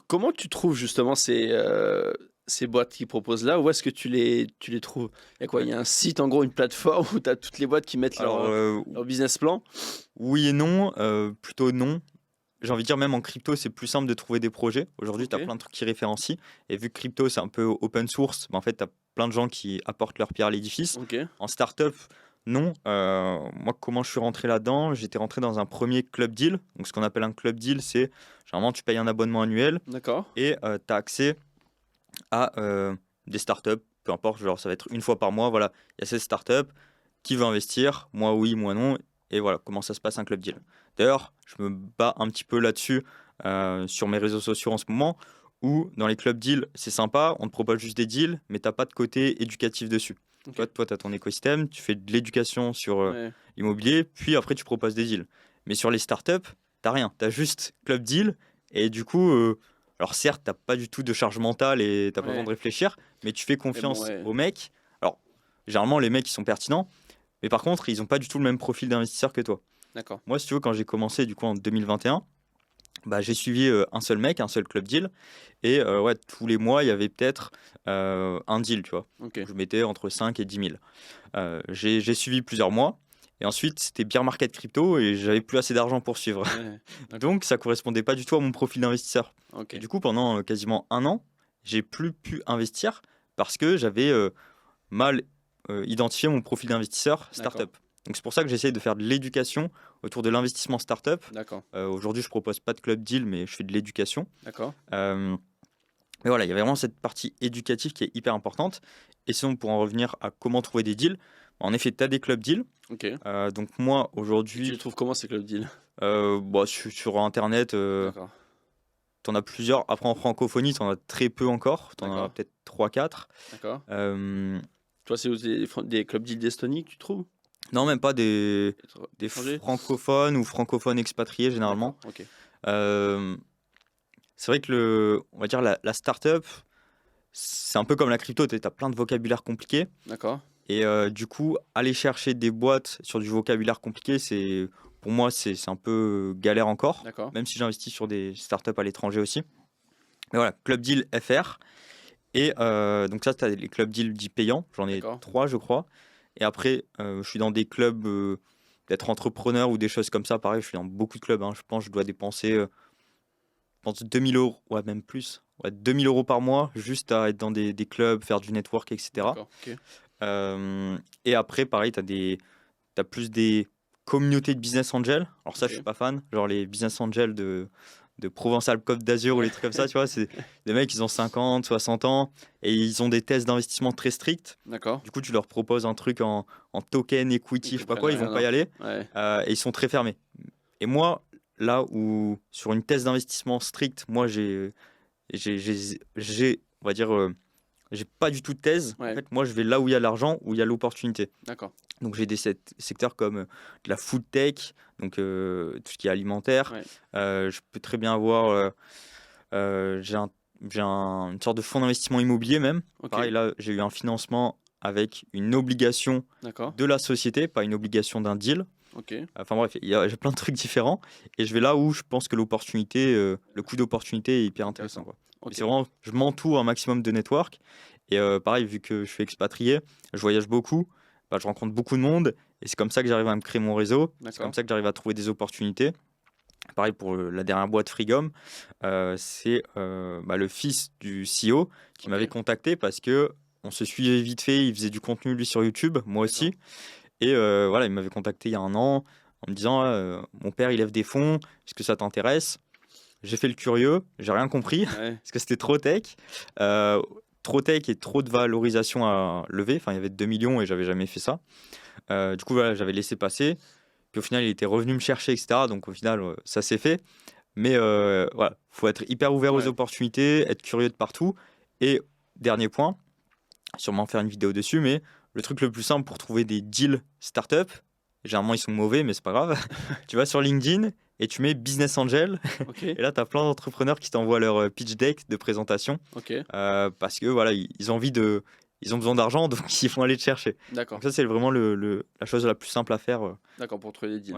Comment tu trouves justement ces boîtes qui proposent là? Où est-ce que tu les trouves? Il y a quoi? Ouais. Il y a un site, en gros, une plateforme où tu as toutes les boîtes qui mettent Alors, leur business plan? oui et non, plutôt non. J'ai envie de dire même en crypto, c'est plus simple de trouver des projets. Aujourd'hui, tu as OK, plein de trucs qui référencient et vu que crypto, c'est un peu open source, bah, en fait, tu as plein de gens qui apportent leur pierre à l'édifice. OK, En startup, non. Moi, comment je suis rentré là-dedans? J'étais rentré dans un premier club deal. Donc, ce qu'on appelle un club deal, c'est généralement, tu payes un abonnement annuel d'accord. et tu as accès à des startups, peu importe, genre ça va être une fois par mois. Voilà, il y a cette startup qui veut investir, moi oui, moi non, et voilà comment ça se passe un club deal. D'ailleurs, je me bats un petit peu là-dessus sur mes réseaux sociaux en ce moment, où dans les club deals, c'est sympa, on te propose juste des deals, mais t'as pas de côté éducatif dessus. OK, Toi, tu as ton écosystème, tu fais de l'éducation sur ouais, l'immobilier, puis après tu proposes des deals. Mais sur les startups, t'as rien, t'as juste club deal, et du coup, alors certes, t'as pas du tout de charge mentale et t'as pas besoin ouais, de réfléchir, mais tu fais mais bon, confiance ouais, aux mecs. Alors, généralement, les mecs, ils sont pertinents, mais par contre, ils ont pas du tout le même profil d'investisseur que toi. d'accord, Moi, si tu veux, quand j'ai commencé du coup en 2021, bah, j'ai suivi un seul mec, un seul club deal, et ouais, tous les mois, il y avait peut-être un deal, tu vois. OK, Je mettais entre 5 et 10 000. J'ai suivi plusieurs mois, et ensuite, c'était bear market crypto, et j'avais plus assez d'argent pour suivre. ouais, d'accord, Donc, ça correspondait pas du tout à mon profil d'investisseur. Et OK, du coup, pendant quasiment un an, j'ai plus pu investir parce que j'avais mal identifié mon profil d'investisseur d'accord, startup. Donc, c'est pour ça que j'essaie de faire de l'éducation autour de l'investissement startup. d'accord, Aujourd'hui, je propose pas de club deal, mais je fais de l'éducation. d'accord, Euh, mais voilà, il y a vraiment cette partie éducative qui est hyper importante. Et sinon, pour en revenir à comment trouver des deals, en effet, tu as des club deals. OK. Et Donc, moi, tu aujourd'hui, les trouves comment ces club deals? bah, sur Internet, D'accord, t'en as plusieurs. Après, en francophonie, t'en as très peu encore. T'en as d'accord, peut-être trois quatre. d'accord. Euh, Toi, c'est des club deals d'Estonie que tu trouves? non, même pas des Étrangers? francophones ou francophones expatriés, D'accord, généralement. OK, Euh, c'est vrai que on va dire la startup, c'est un peu comme la crypto. T'as plein de vocabulaire compliqué. d'accord, Et du coup, aller chercher des boîtes sur du vocabulaire compliqué, pour moi, c'est un peu galère encore. d'accord, Même si j'investis sur des startups à l'étranger aussi. Mais voilà, Club Deal FR. Et donc ça, tu as les clubs deals dits payants. J'en ai d'accord, trois, je crois. Et après, je suis dans des clubs d'être entrepreneur ou des choses comme ça. Pareil, je suis dans beaucoup de clubs, hein. Je pense que je dois dépenser je pense 2000 euros, ouais, même plus. Ouais, 2000 euros par mois juste à être dans des clubs, faire du network, etc. d'accord, OK, Et après, pareil, t'as plus des communautés de business angels. Alors ça, je suis OK, pas fan. Genre les business angels de Provence-Alpes-Côte d'Azur ou ouais, les trucs comme ça, tu vois, c'est des mecs, ils ont 50, 60 ans et ils ont des tests d'investissement très stricts. d'accord. Du coup, tu leur proposes un truc en token, Ils equity, je sais pas comprennent quoi, ils vont rien, pas non. y aller. Ouais, Et ils sont très fermés. Et moi, là où sur une thèse d'investissement stricte, moi on va dire, j'ai pas du tout de thèse. En ouais, fait, moi, je vais là où il y a l'argent, où il y a l'opportunité. d'accord, Donc j'ai des secteurs comme de la food tech, donc tout ce qui est alimentaire. ouais, Je peux très bien avoir, une sorte de fonds d'investissement immobilier même. OK, Pareil, là, j'ai eu un financement avec une obligation d'accord, de la société, pas une obligation d'un deal. OK, Enfin bref, j'ai plein de trucs différents. Et je vais là où je pense que l'opportunité, le coût d'opportunité est hyper intéressant, intéressant. quoi. Mais OK, c'est vraiment, je m'entoure un maximum de network. Et pareil, vu que je suis expatrié, je voyage beaucoup, bah, je rencontre beaucoup de monde. Et c'est comme ça que j'arrive à me créer mon réseau. C'est comme d'accord, ça que j'arrive à trouver des opportunités. Pareil pour la dernière boîte Freegum, c'est bah, le fils du CEO qui m'avait OK, contacté parce que on se suivait vite fait. Il faisait du contenu lui sur YouTube, moi d'accord, aussi. Et voilà, il m'avait contacté il y a un an en me disant mon père il lève des fonds, est-ce que ça t'intéresse? J'ai fait le curieux, j'ai rien compris ouais, parce que c'était euh, trop tech et trop de valorisation à lever. Enfin, il y avait 2 millions et j'avais jamais fait ça. Du coup, voilà, j'avais laissé passer. Puis au final, il était revenu me chercher, etc. Donc au final, ça s'est fait. Mais voilà, faut être hyper ouvert aux ouais, opportunités, être curieux de partout. Et dernier point, sûrement faire une vidéo dessus, mais le truc le plus simple pour trouver des deals startup, généralement ils sont mauvais, mais c'est pas grave. Tu vas sur LinkedIn et tu mets Business Angel, OK, et là tu as plein d'entrepreneurs qui t'envoient leur pitch deck de présentation OK, parce que voilà, ils ont ils ont besoin d'argent, donc ils vont aller te chercher. d'accord, Donc ça, c'est vraiment la chose la plus simple à faire. d'accord, pour trouver des deals.